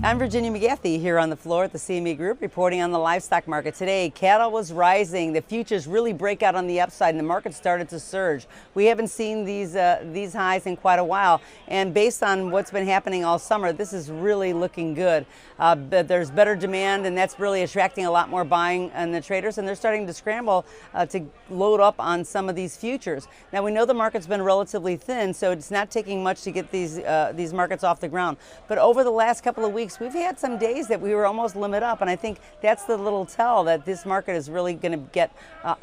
I'm Virginia McGathey here on the floor at the CME Group reporting on the livestock market. Today, cattle was rising. The futures really break out on the upside and the market started to surge. We haven't seen these highs in quite a while, and based on what's been happening all summer, this is really looking good. But there's better demand, and that's really attracting a lot more buying in the traders, and they're starting to scramble to load up on some of these futures. Now, we know the market's been relatively thin, so it's not taking much to get these markets off the ground. But over the last couple of weeks, we've had some days that we were almost limit up, and I think that's the little tell that this market is really going to get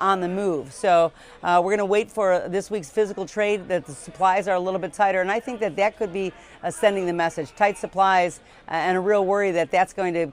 on the move. So we're going to wait for this week's physical trade, that the supplies are a little bit tighter, and I think that that could be sending the message. Tight supplies and a real worry that that's going to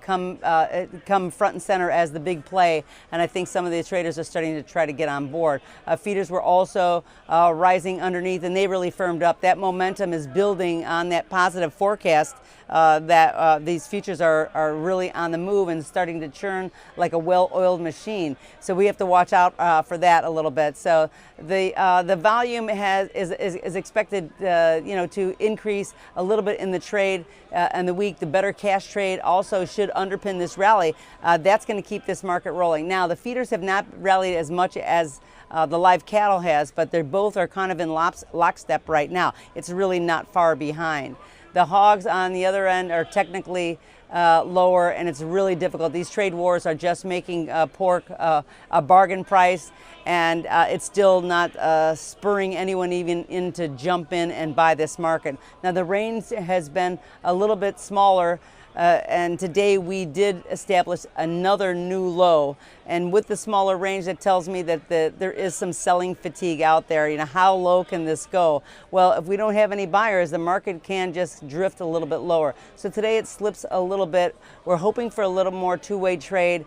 come front and center as the big play, and I think some of the traders are starting to try to get on board. Feeders were also rising underneath, and they really firmed up. That momentum is building on that positive forecast that these futures are really on the move and starting to churn like a well-oiled machine. So we have to watch out for that a little bit. So the volume is expected to increase a little bit in the trade and the week. The better cash trade also should underpin this rally. That's going to keep this market rolling. Now, the feeders have not rallied as much as the live cattle has, but they both are kind of in lockstep right now. It's really not far behind. The hogs on the other end are technically lower, and it's really difficult. These trade wars are just making pork a bargain price, and it's still not spurring anyone even in to jump in and buy this market. Now, the range has been a little bit smaller, and today we did establish another new low. And with the smaller range, that tells me that there is some selling fatigue out there. You know, how low can this go? Well, if we don't have any buyers, the market can just drift a little bit lower. So today it slips a little bit. We're hoping for a little more two-way trade.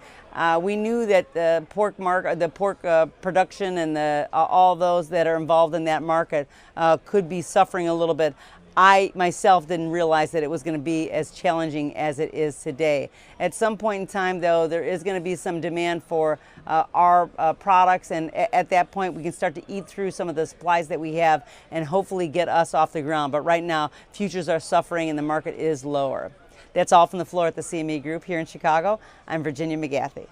We knew that the pork production and all those that are involved in that market could be suffering a little bit. I myself didn't realize that it was going to be as challenging as it is today. At some point in time, though, there is going to be some demand for our products, and at that point we can start to eat through some of the supplies that we have and hopefully get us off the ground. But right now, futures are suffering and the market is lower. That's all from the floor at the CME Group here in Chicago. I'm Virginia McGathey.